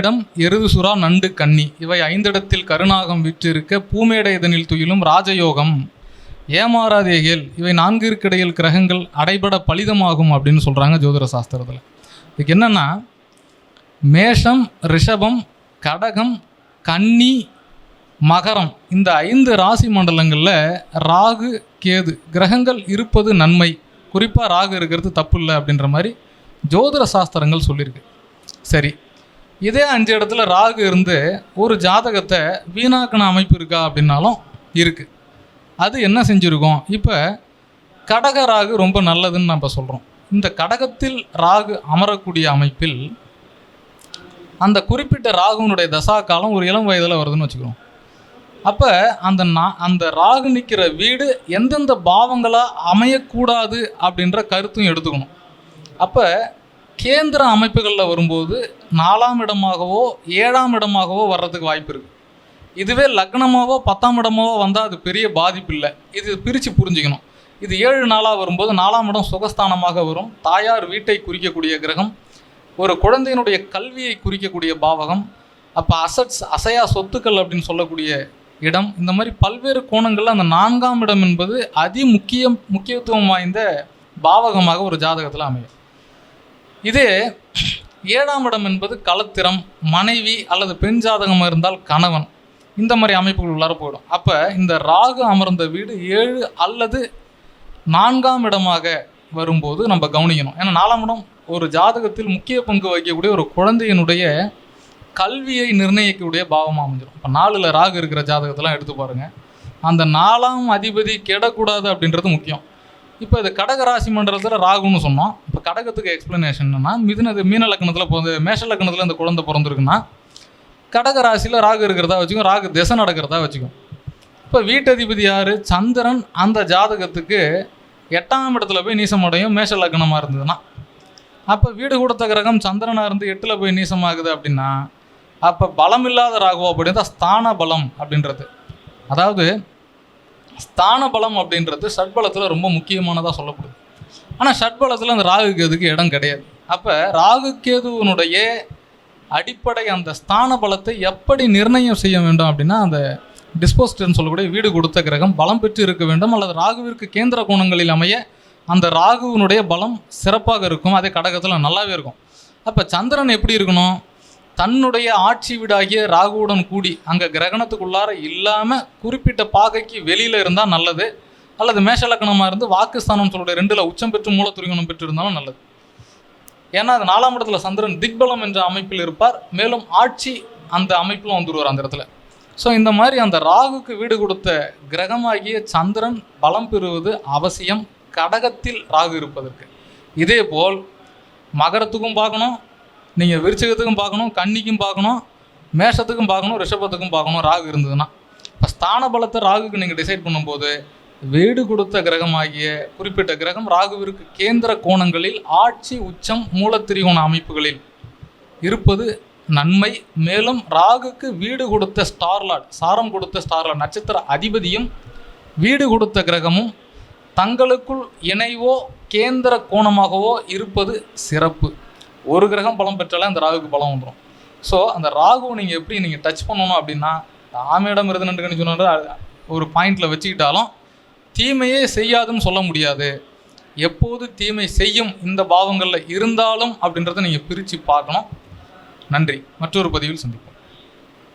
இடம் எருது சுறா நண்டு கன்னி இவை 5 இடத்தில் கருநாகம் விற்றிருக்க பூமேடை இதனில் துயிலும் ராஜயோகம் ஏமாறாதேகேல் இவை 4 இருக்கிடையில் கிரகங்கள் அடைபட பலிதமாகும் அப்படின்னு சொல்கிறாங்க ஜோதிட சாஸ்திரத்தில். இதுக்கு என்னென்னா, மேஷம், ரிஷபம், கடகம், கன்னி, மகரம் இந்த 5 ராசி மண்டலங்களில் ராகு, கேது கிரகங்கள் இருப்பது நன்மை. குறிப்பாக ராகு இருக்கிறது தப்பு இல்லை அப்படின்ற மாதிரி ஜோதிட சாஸ்திரங்கள் சொல்லியிருக்கு. சரி, இதே 5 இடத்துல ராகு இருந்து ஒரு ஜாதகத்தை வீணாக்கின அமைப்பு இருக்கா அப்படின்னாலும் இருக்குது. அது என்ன செஞ்சுருக்கோம்? இப்போ கடக ராகு ரொம்ப நல்லதுன்னு நம்ம சொல்கிறோம். இந்த கடகத்தில் ராகு அமரக்கூடிய அமைப்பில் அந்த குறிப்பிட்ட ராகுனுடைய தசா காலம் ஒரு இளம் வயதில் வருதுன்னு வச்சுக்கிறோம். அப்போ அந்த ராகு நிற்கிற வீடு எந்தெந்த பாவங்களாக அமையக்கூடாது அப்படின்ற கருத்தும் எடுத்துக்கணும். அப்போ கேந்திர அமைப்புகளில் வரும்போது 4ஆம் இடமாகவோ 7ஆம் இடமாகவோ வர்றதுக்கு வாய்ப்பு இருக்குது. இதுவே லக்னமாவோ 10ஆம் இடமாவோ வந்தால் அது பெரிய பாதிப்பு இல்லை. இது பிரித்து புரிஞ்சுக்கணும். இது 7 நாளாக வரும்போது 4ஆம் இடம் சுகஸ்தானமாக வரும். தாயார் வீட்டை குறிக்கக்கூடிய கிரகம், ஒரு குழந்தையினுடைய கல்வியை குறிக்கக்கூடிய பாவகம். அப்போ அசட்ஸ், அசையா சொத்துக்கள் அப்படின்னு சொல்லக்கூடிய இடம். இந்த மாதிரி பல்வேறு கோணங்களில் அந்த 4ஆம் இடம் என்பது முக்கியத்துவம் வாய்ந்த பாவகமாக ஒரு ஜாதகத்தில் அமையும். இதே 7ஆம் இடம் என்பது களத்திரம், மனைவி அல்லது பெண் ஜாதகமாக இருந்தால் கணவன், இந்த மாதிரி அமைப்புகள் உள்ளார போயிடும். அப்போ இந்த ராகு அமர்ந்த வீடு 7 அல்லது 4ஆம் இடமாக வரும்போது நம்ம கவனிக்கணும். ஏன்னா 4ஆம் இடம் ஒரு ஜாதகத்தில் முக்கிய பங்கு வகிக்கக்கூடிய ஒரு குழந்தையினுடைய கல்வியை நிர்ணயிக்கக்கூடிய பாவமாக அமைஞ்சிடும். இப்போ 4ல் ராகு இருக்கிற ஜாதகத்தெல்லாம் எடுத்து பாருங்கள். அந்த 4ஆம் அதிபதி கெடக்கூடாது அப்படின்றது முக்கியம். இப்போ இது கடக ராசி மண்டலத்தில் ராகுன்னு சொன்னோம். இப்போ கடகத்துக்கு எக்ஸ்ப்ளனேஷன் என்னன்னா, மீன லக்னத்தில் மேஷ லக்னத்தில் இந்த குழந்தை பிறந்திருக்குன்னா கடக ராசியில் ராகு இருக்கிறதா வச்சுக்கும், ராகு திசை நடக்கிறதா வச்சுக்கும். இப்போ வீட்டதிபதி யார்? சந்திரன். அந்த ஜாதகத்துக்கு 8ஆம் இடத்துல போய் நீசமடையும் மேஷ லக்னமாக இருந்ததுன்னா. அப்போ வீடு கொடுத்த கிரகம் சந்திரனாக இருந்து 8ல் போய் நீசமாகுது அப்படின்னா, அப்போ பலம் இல்லாத ராகுவா அப்படின்னா ஸ்தான பலம் அப்படின்றது. அதாவது ஸ்தான பலம் அப்படின்றது ஷட்பலத்தில் ரொம்ப முக்கியமானதாக சொல்லப்படுது. ஆனால் ஷட்பலத்தில் அந்த ராகு கேதுக்கு இடம் கிடையாது. அப்போ ராகு கேதுவனுடைய அடிப்படை அந்த ஸ்தான பலத்தை எப்படி நிர்ணயம் செய்ய வேண்டும் அப்படின்னா, அந்த டிஸ்போஸ்டர்னு சொல்லக்கூடிய வீடு கொடுத்த கிரகம் பலம் பெற்று இருக்க வேண்டும், அல்லது ராகுவிற்கு கேந்திர கோணங்களில் அமைய அந்த ராகுவினுடைய பலம் சிறப்பாக இருக்கும். அதே கடகத்தில் நல்லாவே இருக்கும். அப்போ சந்திரன் எப்படி இருக்கணும்? தன்னுடைய ஆட்சி வீடாகிய ராகுவுடன் கூடி அங்கே கிரகணத்துக்குள்ளார இல்லாமல் குறிப்பிட்ட பாகைக்கு வெளியில் இருந்தால் நல்லது. அல்லது மேஷலக்கணமாக இருந்து வாக்குஸ்தானம் சொல்லுடைய 2ல் உச்சம் பெற்று மூலத்துரிகணம் பெற்று இருந்தாலும் நல்லது. ஏன்னா அது 4ஆம் இடத்துல சந்திரன் திக்பலம் என்ற அமைப்பில் இருப்பார். மேலும் ஆட்சி அந்த அமைப்பில் வந்துடுவார் அந்த இடத்துல. ஸோ இந்த மாதிரி அந்த ராகுக்கு வீடு கொடுத்த கிரகமாகிய சந்திரன் பலம் பெறுவது அவசியம் கடகத்தில் ராகு இருப்பதற்கு. இதே போல் மகரத்துக்கும் பார்க்கணும், நீங்கள் விருச்சிகத்துக்கும் பார்க்கணும், கன்னிக்கும் பார்க்கணும், மேஷத்துக்கும் பார்க்கணும், ரிஷபத்துக்கும் பார்க்கணும் ராகு இருந்ததுன்னா. இப்போ ஸ்தான பலத்தை ராகுக்கு நீங்கள் டிசைட் பண்ணும்போது வீடு கொடுத்த கிரகமாகிய குறிப்பிட்ட கிரகம் ராகுவிற்கு கேந்திர கோணங்களில் ஆட்சி, உச்சம், மூலத்திரிகோண அமைப்புகளில் இருப்பது நன்மை. மேலும் ராகுக்கு வீடு கொடுத்த ஸ்டார்லாட், சாரம் கொடுத்த ஸ்டார்லாட் நட்சத்திர அதிபதியும் வீடு கொடுத்த கிரகமும் தங்களுக்குள் இணைவோ கேந்திர கோணமாகவோ இருப்பது சிறப்பு. ஒரு கிரகம் பலம் பெற்றாலே அந்த ராகுக்கு பலம் வந்துடும். ஸோ அந்த ராகுவை நீங்கள் எப்படி நீங்கள் டச் பண்ணணும் அப்படின்னா, ஆமையிடம் இருந்துன்னு சொன்னால் ஒரு பாயிண்டில் வச்சுக்கிட்டாலும் தீமையே செய்யாதுன்னு சொல்ல முடியாது. எப்போது தீமை செய்யும் இந்த பாவங்களில் இருந்தாலும் அப்படின்றத நீங்கள் பிரித்து பார்க்கணும். நன்றி. மற்றொரு பதிவில் சந்திப்போம்.